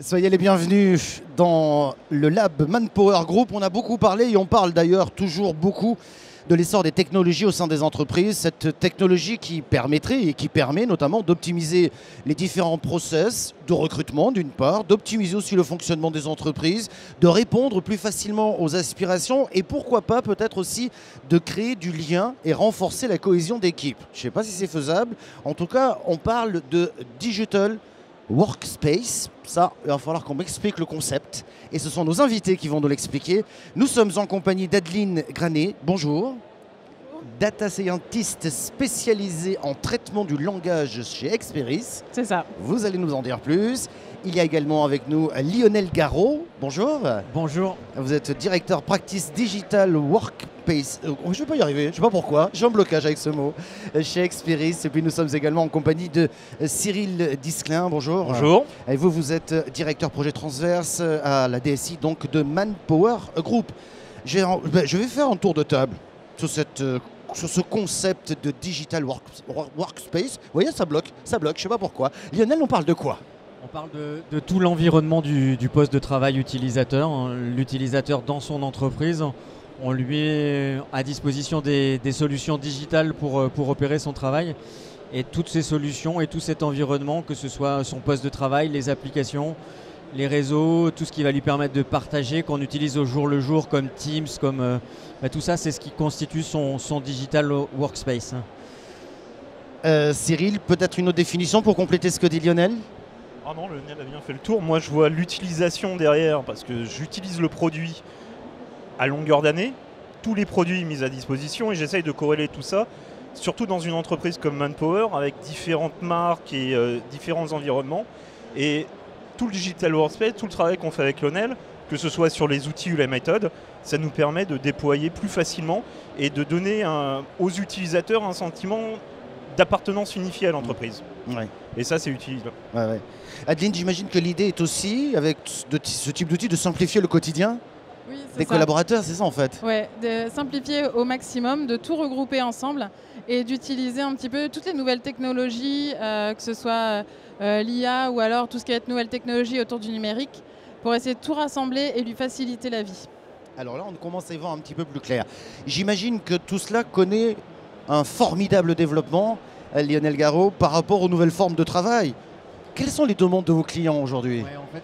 Soyez les bienvenus dans le Lab Manpower Group. On a beaucoup parlé et on parle d'ailleurs toujours beaucoup de l'essor des technologies au sein des entreprises. Cette technologie qui permettrait et qui permet notamment d'optimiser les différents process de recrutement d'une part, d'optimiser aussi le fonctionnement des entreprises, de répondre plus facilement aux aspirations et pourquoi pas peut-être aussi de créer du lien et renforcer la cohésion d'équipe. Je ne sais pas si c'est faisable. En tout cas, on parle de Digital Workspace. Ça, il va falloir qu'on m'explique le concept. Et ce sont nos invités qui vont nous l'expliquer. Nous sommes en compagnie d'Adeline Granet. Bonjour. Data scientist spécialisée en traitement du langage chez Experis. C'est ça. Vous allez nous en dire plus. Il y a également avec nous Lionel Garot. Bonjour. Bonjour. Vous êtes directeur Practice Digital Workspace. Je ne vais pas y arriver, je ne sais pas pourquoi. J'ai un blocage avec ce mot. Chez Experis. Et puis nous sommes également en compagnie de Cyril Disclin. Bonjour. Bonjour. Et vous, vous êtes directeur projet transverse à la DSI donc de Manpower Group. Je vais faire un tour de table sur ce concept de Digital Workspace. Vous voyez, ça bloque, je ne sais pas pourquoi. Lionel, on parle de quoi ? On parle de tout l'environnement du poste de travail utilisateur. L'utilisateur dans son entreprise, on lui met à disposition des solutions digitales pour opérer son travail. Et toutes ces solutions et tout cet environnement, que ce soit son poste de travail, les applications, les réseaux, tout ce qui va lui permettre de partager, qu'on utilise au jour le jour comme Teams, comme tout ça, c'est ce qui constitue son Digital Workspace. Cyril, peut-être une autre définition pour compléter ce que dit Lionel ? Ah non, Lionel a bien fait le tour. Moi, je vois l'utilisation derrière parce que j'utilise le produit à longueur d'année, tous les produits mis à disposition et j'essaye de corréler tout ça, surtout dans une entreprise comme Manpower avec différentes marques et différents environnements. Et tout le Digital Workspace, tout le travail qu'on fait avec Lionel, que ce soit sur les outils ou les méthodes, ça nous permet de déployer plus facilement et de donner aux utilisateurs un sentiment d'appartenance unifiée à l'entreprise. Ouais. Et ça, c'est utile. Ouais. Adeline, j'imagine que l'idée est aussi, avec ce type d'outil, de simplifier le quotidien des collaborateurs, c'est ça en fait ? Oui, de simplifier au maximum, de tout regrouper ensemble et d'utiliser un petit peu toutes les nouvelles technologies, que ce soit l'IA ou alors tout ce qui va être nouvelles technologies autour du numérique, pour essayer de tout rassembler et lui faciliter la vie. Alors là, on commence à y voir un petit peu plus clair. J'imagine que tout cela connaît un formidable développement, Lionel Garot, par rapport aux nouvelles formes de travail. Quelles sont les demandes de vos clients aujourd'hui ? En fait,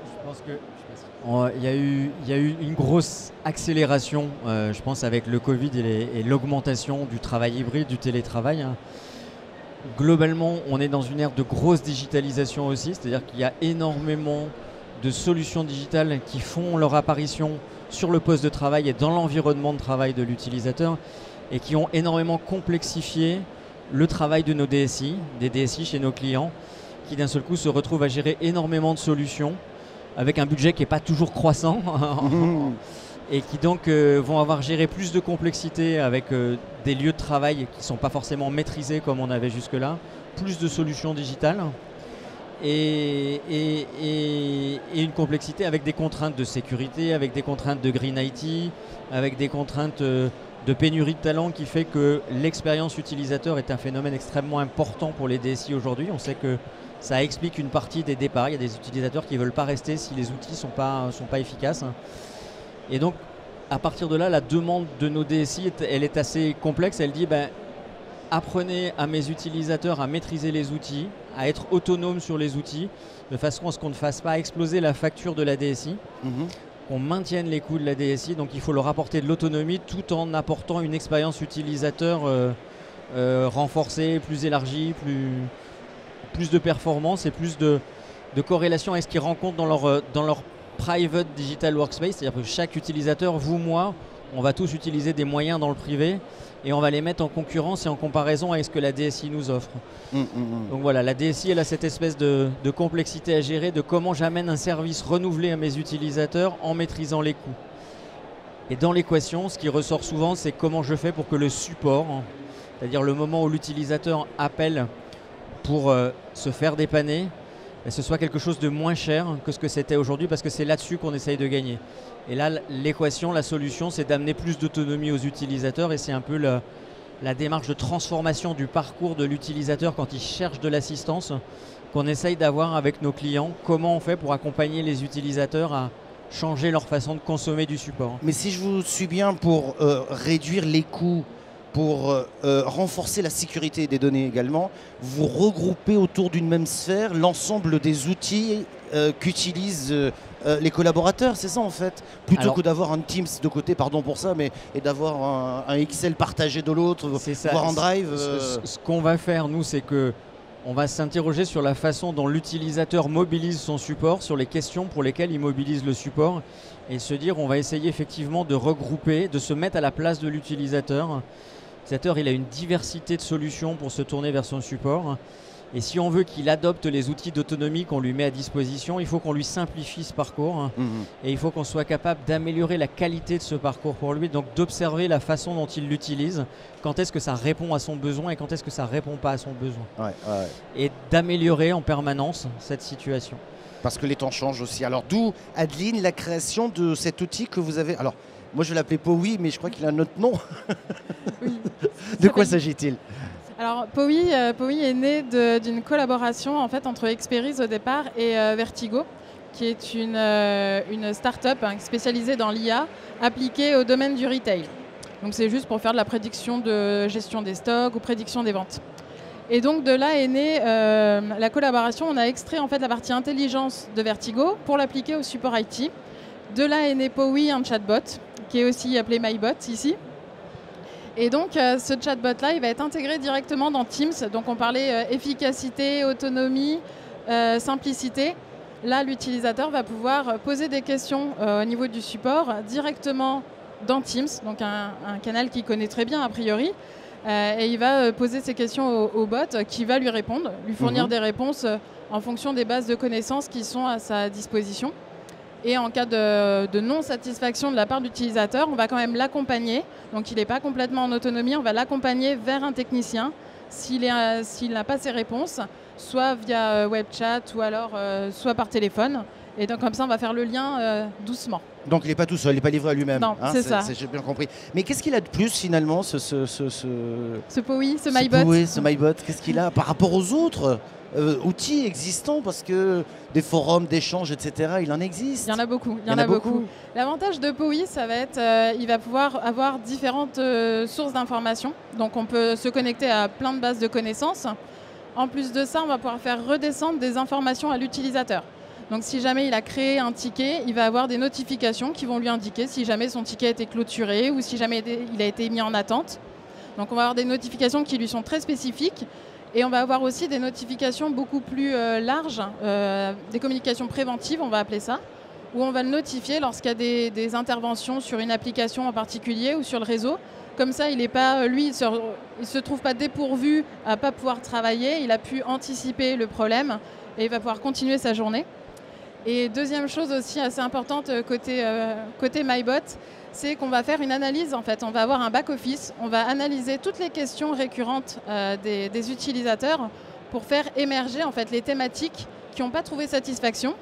je pense qu'il y a eu une grosse accélération, je pense, avec le Covid et l'augmentation du travail hybride, du télétravail. Globalement, on est dans une ère de grosse digitalisation aussi, c'est-à-dire qu'il y a énormément de solutions digitales qui font leur apparition sur le poste de travail et dans l'environnement de travail de l'utilisateur et qui ont énormément complexifié le travail de nos DSI, des DSI chez nos clients, qui d'un seul coup se retrouvent à gérer énormément de solutions avec un budget qui n'est pas toujours croissant et qui donc vont avoir géré plus de complexité avec des lieux de travail qui ne sont pas forcément maîtrisés comme on avait jusque-là, plus de solutions digitales et une complexité avec des contraintes de sécurité, avec des contraintes de Green IT, avec des contraintes de pénurie de talent qui fait que l'expérience utilisateur est un phénomène extrêmement important pour les DSI aujourd'hui. On sait que ça explique une partie des départs. Il y a des utilisateurs qui ne veulent pas rester si les outils ne sont pas efficaces. Et donc, à partir de là, la demande de nos DSI, elle est assez complexe. Elle dit, apprenez à mes utilisateurs à maîtriser les outils, à être autonomes sur les outils, de façon à ce qu'on ne fasse pas exploser la facture de la DSI. On maintienne les coûts de la DSI, donc il faut leur apporter de l'autonomie tout en apportant une expérience utilisateur renforcée, plus élargie, plus de performance et plus de corrélation avec ce qu'ils rencontrent dans leur private digital workspace, c'est-à-dire que chaque utilisateur, vous, moi, on va tous utiliser des moyens dans le privé et on va les mettre en concurrence et en comparaison avec ce que la DSI nous offre. Donc voilà, la DSI, elle a cette espèce de complexité à gérer, de comment j'amène un service renouvelé à mes utilisateurs en maîtrisant les coûts. Et dans l'équation, ce qui ressort souvent, c'est comment je fais pour que le support, c'est-à-dire le moment où l'utilisateur appelle pour se faire dépanner, ce soit quelque chose de moins cher que ce que c'était aujourd'hui, parce que c'est là-dessus qu'on essaye de gagner. Et là, l'équation, la solution, c'est d'amener plus d'autonomie aux utilisateurs et c'est un peu la démarche de transformation du parcours de l'utilisateur quand il cherche de l'assistance qu'on essaye d'avoir avec nos clients. Comment on fait pour accompagner les utilisateurs à changer leur façon de consommer du support. Mais si je vous suis bien, pour réduire les coûts, pour renforcer la sécurité des données également, vous regroupez autour d'une même sphère l'ensemble des outils qu'utilisent les collaborateurs, c'est ça en fait? Plutôt que d'avoir un Teams de côté, pardon pour ça, mais et d'avoir un Excel partagé de l'autre, voire un Drive. Ce qu'on va faire, nous, c'est que on va s'interroger sur la façon dont l'utilisateur mobilise son support, sur les questions pour lesquelles il mobilise le support, et se dire on va essayer effectivement de regrouper, de se mettre à la place de l'utilisateur. L'utilisateur, il a une diversité de solutions pour se tourner vers son support. Et si on veut qu'il adopte les outils d'autonomie qu'on lui met à disposition, il faut qu'on lui simplifie ce parcours. Et il faut qu'on soit capable d'améliorer la qualité de ce parcours pour lui, donc d'observer la façon dont il l'utilise, quand est-ce que ça répond à son besoin et quand est-ce que ça ne répond pas à son besoin. Et d'améliorer en permanence cette situation. Parce que les temps changent aussi. Alors d'où, Adeline, la création de cet outil que vous avez... Alors, moi je vais l'appeler Powi, mais je crois qu'il a un autre nom. Oui. De quoi s'agit-il? Alors Powi est né d'une collaboration en fait, entre Experis au départ et Vertigo, qui est une start-up spécialisée dans l'IA appliquée au domaine du retail. Donc c'est juste pour faire de la prédiction de gestion des stocks ou prédiction des ventes. Et donc de là est née la collaboration. On a extrait en fait la partie intelligence de Vertigo pour l'appliquer au support IT. De là est né Powi, un chatbot, qui est aussi appelé MyBot ici. Et donc, ce chatbot-là, il va être intégré directement dans Teams. Donc, on parlait efficacité, autonomie, simplicité. Là, l'utilisateur va pouvoir poser des questions au niveau du support directement dans Teams, donc un canal qu'il connaît très bien a priori. Et il va poser ses questions au bot qui va lui répondre, lui fournir des réponses en fonction des bases de connaissances qui sont à sa disposition. Et en cas de non-satisfaction de la part de l'utilisateur, on va quand même l'accompagner. Donc il n'est pas complètement en autonomie, on va l'accompagner vers un technicien s'il n'a pas ses réponses, soit via web chat ou alors soit par téléphone. Et donc comme ça, on va faire le lien doucement. Donc il n'est pas tout seul, il n'est pas livré à lui-même. Non, c'est ça. J'ai bien compris. Mais qu'est-ce qu'il a de plus finalement, ce Powi, ce MyBot? Powi, ce MyBot, qu'est-ce qu'il a par rapport aux autres outils existants? Parce que des forums, d'échanges, etc., il en existe. Il y en a beaucoup. Il y en a beaucoup. L'avantage de Powi, ça va être il va pouvoir avoir différentes sources d'informations. Donc on peut se connecter à plein de bases de connaissances. En plus de ça, on va pouvoir faire redescendre des informations à l'utilisateur. Donc si jamais il a créé un ticket, il va avoir des notifications qui vont lui indiquer si jamais son ticket a été clôturé ou si jamais il a été mis en attente. Donc on va avoir des notifications qui lui sont très spécifiques. Et on va avoir aussi des notifications beaucoup plus larges, des communications préventives, on va appeler ça, où on va le notifier lorsqu'il y a des interventions sur une application en particulier ou sur le réseau. Comme ça, il ne se trouve pas dépourvu à ne pas pouvoir travailler, il a pu anticiper le problème et il va pouvoir continuer sa journée. Et deuxième chose aussi assez importante côté MyBot, c'est qu'on va faire une analyse en fait. On va avoir un back-office, on va analyser toutes les questions récurrentes des utilisateurs pour faire émerger en fait les thématiques qui n'ont pas trouvé satisfaction.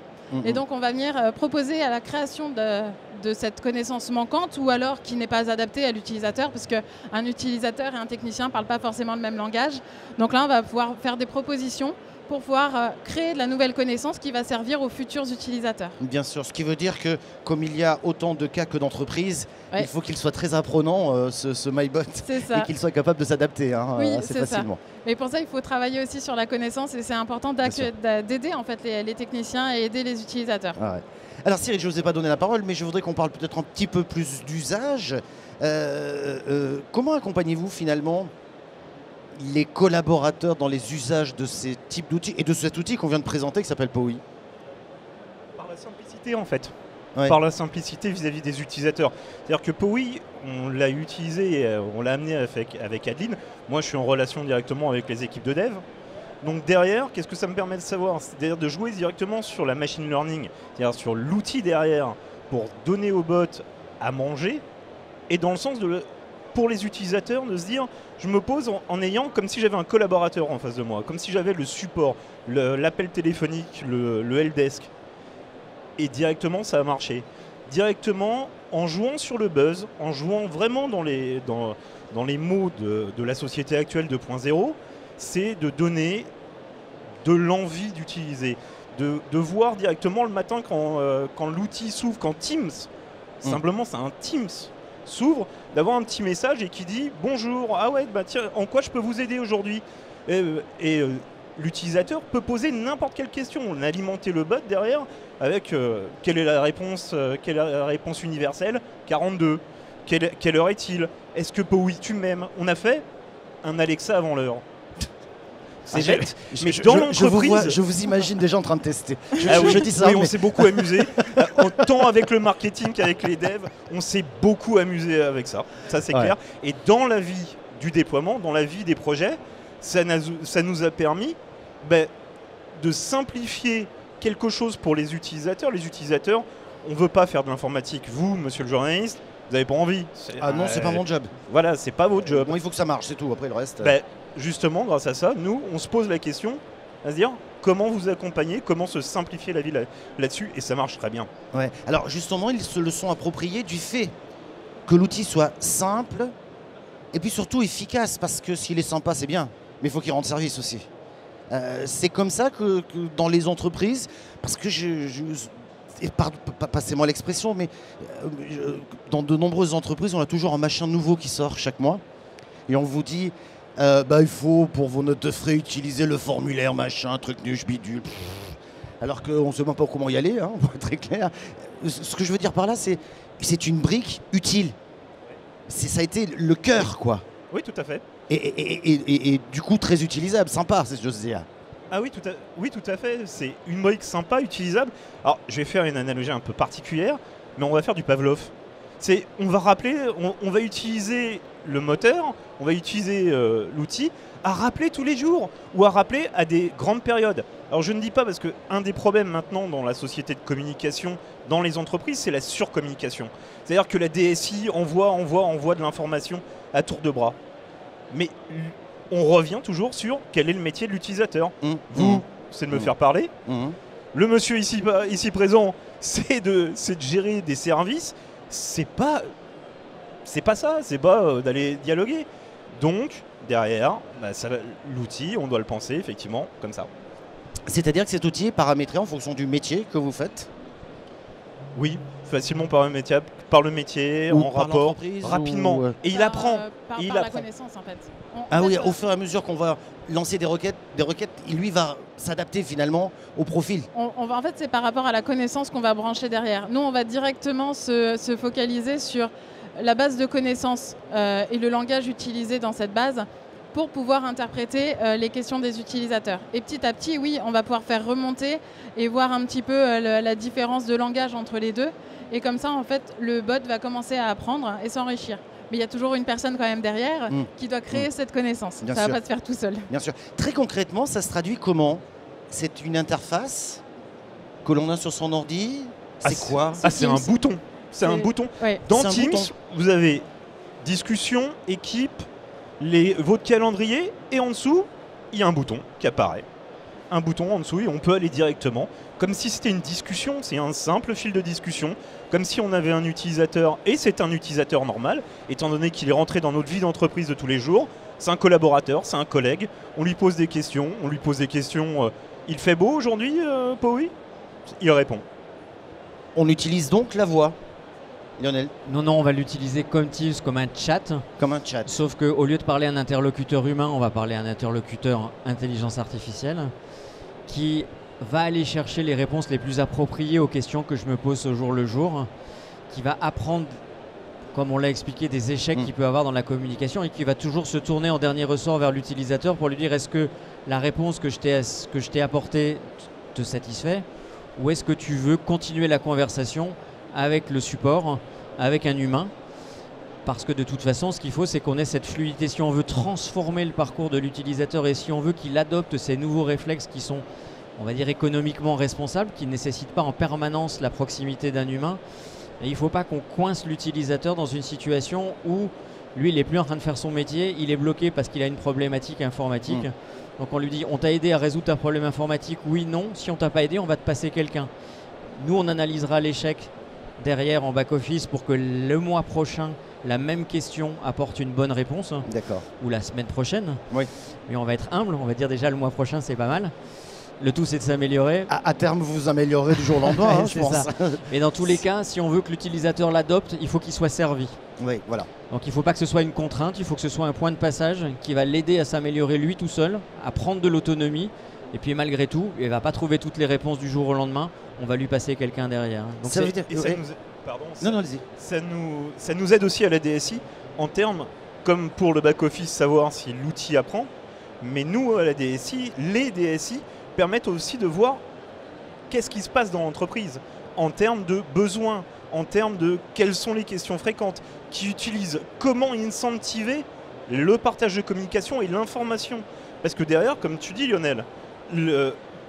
Et donc on va venir proposer à la création de cette connaissance manquante ou alors qui n'est pas adaptée à l'utilisateur, parce qu'un utilisateur et un technicien ne parlent pas forcément le même langage. Donc là, on va pouvoir faire des propositions pour pouvoir créer de la nouvelle connaissance qui va servir aux futurs utilisateurs. Bien sûr, ce qui veut dire que comme il y a autant de cas que d'entreprises, il faut qu'il soit très apprenant, ce MyBot, et qu'il soit capable de s'adapter assez facilement. Ça. Mais pour ça, il faut travailler aussi sur la connaissance et c'est important d'aider en fait, les techniciens et aider les utilisateurs. Alors Cyril, je ne vous ai pas donné la parole, mais je voudrais qu'on parle peut-être un petit peu plus d'usage. Comment accompagnez-vous finalement les collaborateurs dans les usages de ces types d'outils et de cet outil qu'on vient de présenter qui s'appelle Powi? Par la simplicité en fait. Par la simplicité vis-à-vis des utilisateurs. C'est-à-dire que Powi, on l'a utilisé, et on l'a amené avec Adeline. Moi, je suis en relation directement avec les équipes de dev. Donc derrière, qu'est-ce que ça me permet de savoir? C'est-à-dire de jouer directement sur la machine learning, c'est-à-dire sur l'outil derrière pour donner au bot à manger, et dans le sens pour les utilisateurs de se dire, je me pose en ayant comme si j'avais un collaborateur en face de moi, comme si j'avais le support, l'appel téléphonique, le helpdesk. Et directement, ça a marché. Directement, en jouant sur le buzz, en jouant vraiment dans les mots de la société actuelle 2.0, c'est de donner de l'envie d'utiliser, de voir directement le matin quand l'outil s'ouvre, quand Teams, simplement c'est un Teams, s'ouvre, d'avoir un petit message et qui dit « Bonjour, ah ouais, bah tiens, en quoi je peux vous aider aujourd'hui ?» Et l'utilisateur peut poser n'importe quelle question. On a alimenté le bot derrière avec quelle est la réponse universelle 42. Quelle heure est-il? Est-ce que Powi tu m'aimes? On a fait un Alexa avant l'heure. C'est bête, mais dans l'entreprise... Je vous imagine déjà en train de tester. Je dis ça, oui, on s'est beaucoup amusé. Tant avec le marketing qu'avec les devs, on s'est beaucoup amusé avec ça. Ça, c'est clair. Et dans la vie du déploiement, dans la vie des projets, ça nous a permis de simplifier quelque chose pour les utilisateurs. Les utilisateurs, on ne veut pas faire de l'informatique. Vous, monsieur le journaliste, vous n'avez pas envie. Ah non, c'est pas mon job. Voilà, c'est pas votre job. Bon, il faut que ça marche, c'est tout. Après, le reste... Justement, grâce à ça, nous, on se pose la question à se dire comment vous accompagner, comment se simplifier la vie là-dessus, et ça marche très bien. Ouais. Alors justement, ils se le sont appropriés du fait que l'outil soit simple et puis surtout efficace, parce que s'il est sympa, c'est bien, mais il faut qu'il rende service aussi. C'est comme ça que dans les entreprises, parce que passez-moi l'expression, mais dans de nombreuses entreprises, on a toujours un machin nouveau qui sort chaque mois, et on vous dit... il faut pour vos notes de frais utiliser le formulaire machin, truc nuche, bidule. Alors qu'on ne sait même pas comment y aller, pour être très clair. Ce que je veux dire par là, c'est une brique utile. Ça a été le cœur, quoi. Oui, tout à fait. Et du coup, très utilisable, sympa, c'est ce que je veux dire. Ah oui, tout à fait. C'est une brique sympa, utilisable. Alors, je vais faire une analogie un peu particulière, mais on va faire du Pavlov. On va rappeler, on va utiliser le moteur, on va utiliser l'outil à rappeler tous les jours ou à rappeler à des grandes périodes. Alors je ne dis pas, parce qu'un des problèmes maintenant dans la société de communication, dans les entreprises, c'est la surcommunication. C'est-à-dire que la DSI envoie de l'information à tour de bras. Mais on revient toujours sur quel est le métier de l'utilisateur. Vous, c'est de me faire parler. Le monsieur ici présent, c'est de gérer des services. C'est pas ça, c'est pas d'aller dialoguer. Donc, derrière, l'outil, on doit le penser effectivement comme ça. C'est-à-dire que cet outil est paramétré en fonction du métier que vous faites? Oui, facilement paramétrable par le métier, ou en rapport, rapidement. Et il apprend. Par il la apprend. connaissance, en fait. Au fur et à mesure qu'on va lancer des requêtes, lui va s'adapter finalement au profil. En fait, c'est par rapport à la connaissance qu'on va brancher derrière. Nous, on va directement se focaliser sur la base de connaissances et le langage utilisé dans cette base pour pouvoir interpréter les questions des utilisateurs. Et petit à petit, oui, on va pouvoir faire remonter et voir un petit peu la différence de langage entre les deux. Et comme ça, en fait, le bot va commencer à apprendre et s'enrichir. Mais il y a toujours une personne quand même derrière qui doit créer cette connaissance. Ça ne va pas se faire tout seul. Bien sûr. Très concrètement, ça se traduit comment? C'est une interface que l'on a sur son ordi? C'est quoi? C'est un bouton. C'est un bouton. Ouais. Dans Teams, vous avez discussion, équipe, votre calendrier, et en dessous, il y a un bouton qui apparaît. Un bouton en dessous et on peut aller directement. Comme si c'était une discussion, c'est un simple fil de discussion. Comme si on avait un utilisateur, et c'est un utilisateur normal, étant donné qu'il est rentré dans notre vie d'entreprise de tous les jours. C'est un collaborateur, c'est un collègue. On lui pose des questions. Il fait beau aujourd'hui, Powi? Il répond. On utilise donc la voix. Lionel? Non, on va l'utiliser comme Teams, comme un chat. Comme un chat. Sauf qu'au lieu de parler à un interlocuteur humain, on va parler à un interlocuteur intelligence artificielle qui va aller chercher les réponses les plus appropriées aux questions que je me pose au jour le jour, qui va apprendre, comme on l'a expliqué, des échecs qu'il peut avoir dans la communication et qui va toujours se tourner en dernier ressort vers l'utilisateur pour lui dire est-ce que la réponse que je t'ai apportée te satisfait, ou est-ce que tu veux continuer la conversation avec le support, avec un humain? Parce que de toute façon, ce qu'il faut, c'est qu'on ait cette fluidité. Si on veut transformer le parcours de l'utilisateur et si on veut qu'il adopte ces nouveaux réflexes qui sont, on va dire, économiquement responsables, qui ne nécessitent pas en permanence la proximité d'un humain, et il ne faut pas qu'on coince l'utilisateur dans une situation où lui, il n'est plus en train de faire son métier, il est bloqué parce qu'il a une problématique informatique. Donc on lui dit, on t'a aidé à résoudre ta problématique informatique? Oui, non. Si on t'a pas aidé, on va te passer quelqu'un. Nous, on analysera l'échec derrière en back-office pour que le mois prochain, la même question apporte une bonne réponse. D'accord. Ou la semaine prochaine. Oui. Mais on va être humble, on va dire déjà le mois prochain, c'est pas mal. Le tout, c'est de s'améliorer. À terme, vous vous améliorez du jour au lendemain, je C'est pense. ça. Et dans tous les cas, si on veut que l'utilisateur l'adopte, il faut qu'il soit servi. Oui, voilà. Donc il ne faut pas que ce soit une contrainte, il faut que ce soit un point de passage qui va l'aider à s'améliorer lui tout seul, à prendre de l'autonomie. Et puis malgré tout, il ne va pas trouver toutes les réponses du jour au lendemain. On va lui passer quelqu'un derrière. Donc Ça veut dire... Et ça nous, pardon, ça, Non, allez-y. ça nous aide aussi à la DSI en termes, comme pour le back-office, savoir si l'outil apprend. Mais nous, à la DSI, les DSI permettent aussi de voir qu'est-ce qui se passe dans l'entreprise en termes de besoins, en termes de quelles sont les questions fréquentes, qui utilisent, comment incentiver le partage de communication et l'information. Parce que derrière, comme tu dis Lionel,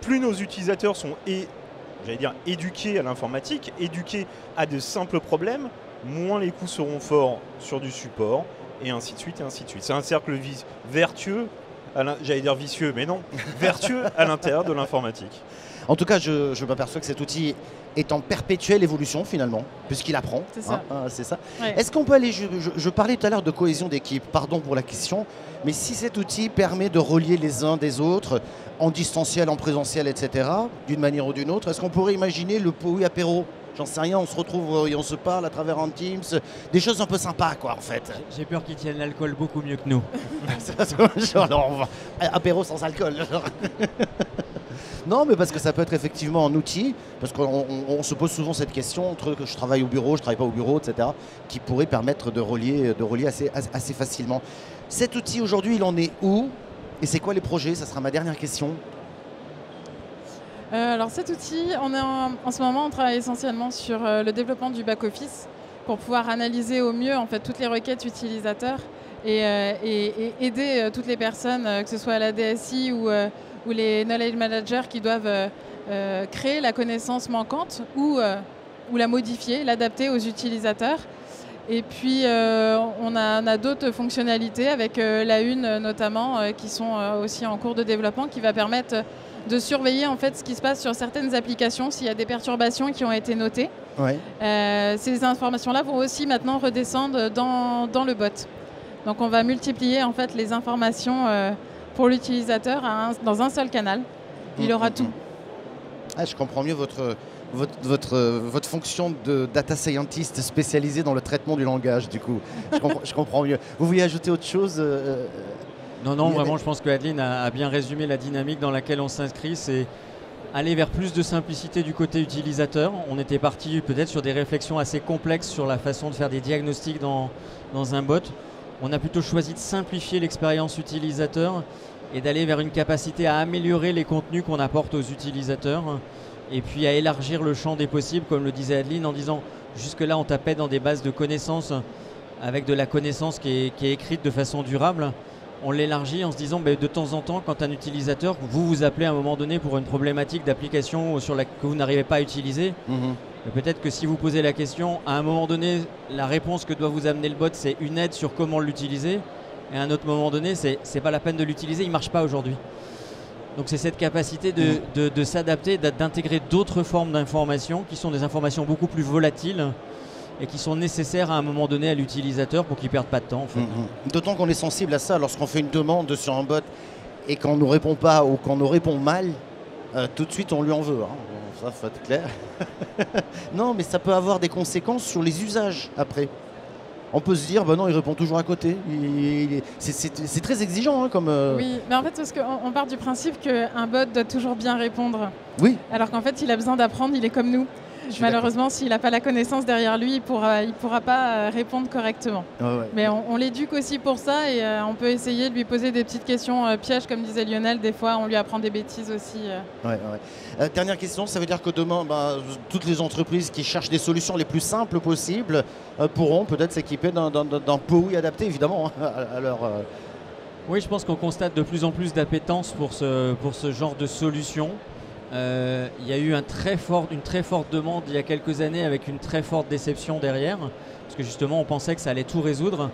plus nos utilisateurs sont éduqués à l'informatique, éduqués à de simples problèmes, moins les coûts seront forts sur du support, et ainsi de suite, et ainsi de suite. C'est un cercle vertueux, j'allais dire vicieux, mais non, vertueux à l'intérieur de l'informatique. En tout cas, je m'aperçois que cet outil est en perpétuelle évolution finalement, puisqu'il apprend. C'est ça. C'est ça. Ouais. Est-ce qu'on peut aller, je parlais tout à l'heure de cohésion d'équipe, pardon pour la question, mais si cet outil permet de relier les uns des autres, en distanciel, en présentiel, etc., d'une manière ou d'une autre, est-ce qu'on pourrait imaginer le Powi apéro? J'en sais rien, on se retrouve et on se parle à travers un Teams, des choses un peu sympas quoi en fait. j'ai peur qu'ils tiennent l'alcool beaucoup mieux que nous. Alors, on va... apéro sans alcool. Non, mais parce que ça peut être effectivement un outil, parce qu'on se pose souvent cette question entre que je travaille au bureau, je travaille pas au bureau, etc., qui pourrait permettre de relier assez facilement. Cet outil aujourd'hui, il en est où? Et c'est quoi les projets? Ça sera ma dernière question. Alors cet outil, en ce moment, on travaille essentiellement sur le développement du back-office pour pouvoir analyser au mieux en fait, toutes les requêtes utilisateurs et aider toutes les personnes, que ce soit à la DSI ou les knowledge managers qui doivent créer la connaissance manquante ou la modifier, l'adapter aux utilisateurs. Et puis on a d'autres fonctionnalités avec la une notamment qui sont aussi en cours de développement qui va permettre de surveiller en fait ce qui se passe sur certaines applications s'il y a des perturbations qui ont été notées. Ouais. Ces informations-là vont aussi maintenant redescendre dans le bot. Donc on va multiplier en fait les informations pour l'utilisateur dans un seul canal. Il aura tout. Ah, je comprends mieux votre fonction de data scientist spécialisé dans le traitement du langage, du coup. Je comprends mieux. Vous vouliez ajouter autre chose Non, vraiment, je pense que Adeline a bien résumé la dynamique dans laquelle on s'inscrit. C'est aller vers plus de simplicité du côté utilisateur. On était parti peut-être sur des réflexions assez complexes sur la façon de faire des diagnostics dans un bot. On a plutôt choisi de simplifier l'expérience utilisateur et d'aller vers une capacité à améliorer les contenus qu'on apporte aux utilisateurs et puis à élargir le champ des possibles, comme le disait Adeline, en disant jusque-là on tapait dans des bases de connaissances avec de la connaissance qui est écrite de façon durable. On l'élargit en se disant de temps en temps, quand un utilisateur, vous appelez à un moment donné pour une problématique d'application que vous n'arrivez pas à utiliser, peut-être que si vous posez la question, à un moment donné, la réponse que doit vous amener le bot, c'est une aide sur comment l'utiliser. Et à un autre moment donné, c'est pas la peine de l'utiliser, il ne marche pas aujourd'hui. Donc c'est cette capacité de s'adapter, d'intégrer d'autres formes d'informations qui sont des informations beaucoup plus volatiles et qui sont nécessaires à un moment donné à l'utilisateur pour qu'il ne perde pas de temps. En fait. D'autant qu'on est sensible à ça lorsqu'on fait une demande sur un bot et qu'on ne nous répond pas ou qu'on nous répond mal, tout de suite on lui en veut. Ça faut être clair. Non, mais ça peut avoir des conséquences sur les usages après. On peut se dire, non, il répond toujours à côté. C'est très exigeant comme... Oui, mais en fait, parce qu'on part du principe qu'un bot doit toujours bien répondre. Oui. Alors qu'en fait, il a besoin d'apprendre, il est comme nous. Malheureusement, s'il n'a pas la connaissance derrière lui, il pourra pas répondre correctement. Ouais. Mais on l'éduque aussi pour ça et on peut essayer de lui poser des petites questions pièges, comme disait Lionel. Des fois, on lui apprend des bêtises aussi. Dernière question, ça veut dire que demain, toutes les entreprises qui cherchent des solutions les plus simples possibles pourront peut-être s'équiper d'un Powi adapté, évidemment, à leur... Oui, je pense qu'on constate de plus en plus d'appétence pour ce genre de solution. Il y a eu une très forte demande il y a quelques années avec une très forte déception derrière parce que justement on pensait que ça allait tout résoudre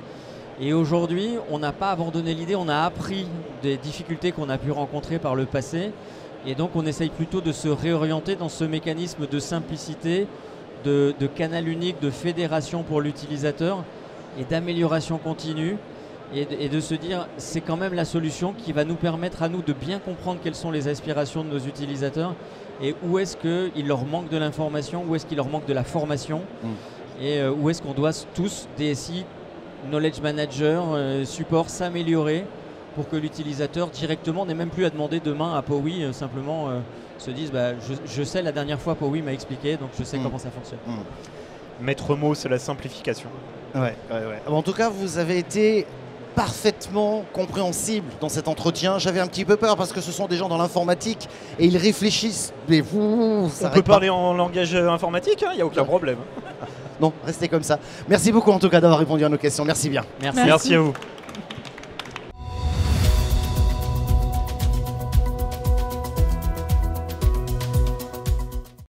et aujourd'hui on n'a pas abandonné l'idée, on a appris des difficultés qu'on a pu rencontrer par le passé et donc on essaye plutôt de se réorienter dans ce mécanisme de simplicité, de canal unique, de fédération pour l'utilisateur et d'amélioration continue. Et de se dire, c'est quand même la solution qui va nous permettre à nous de bien comprendre quelles sont les aspirations de nos utilisateurs et où est-ce qu'il leur manque de l'information, où est-ce qu'il leur manque de la formation et où est-ce qu'on doit tous, DSI, Knowledge Manager, support, s'améliorer pour que l'utilisateur directement n'ait même plus à demander demain à Powi, simplement se dise, bah, je sais la dernière fois Powi m'a expliqué, donc je sais comment ça fonctionne. Maître mot, c'est la simplification. Ouais. En tout cas, vous avez été parfaitement compréhensible dans cet entretien. J'avais un petit peu peur parce que ce sont des gens dans l'informatique et ils réfléchissent. Mais vous, on peut parler en langage informatique, il n'y a aucun problème. Non, restez comme ça. Merci beaucoup en tout cas d'avoir répondu à nos questions. Merci bien. Merci à vous.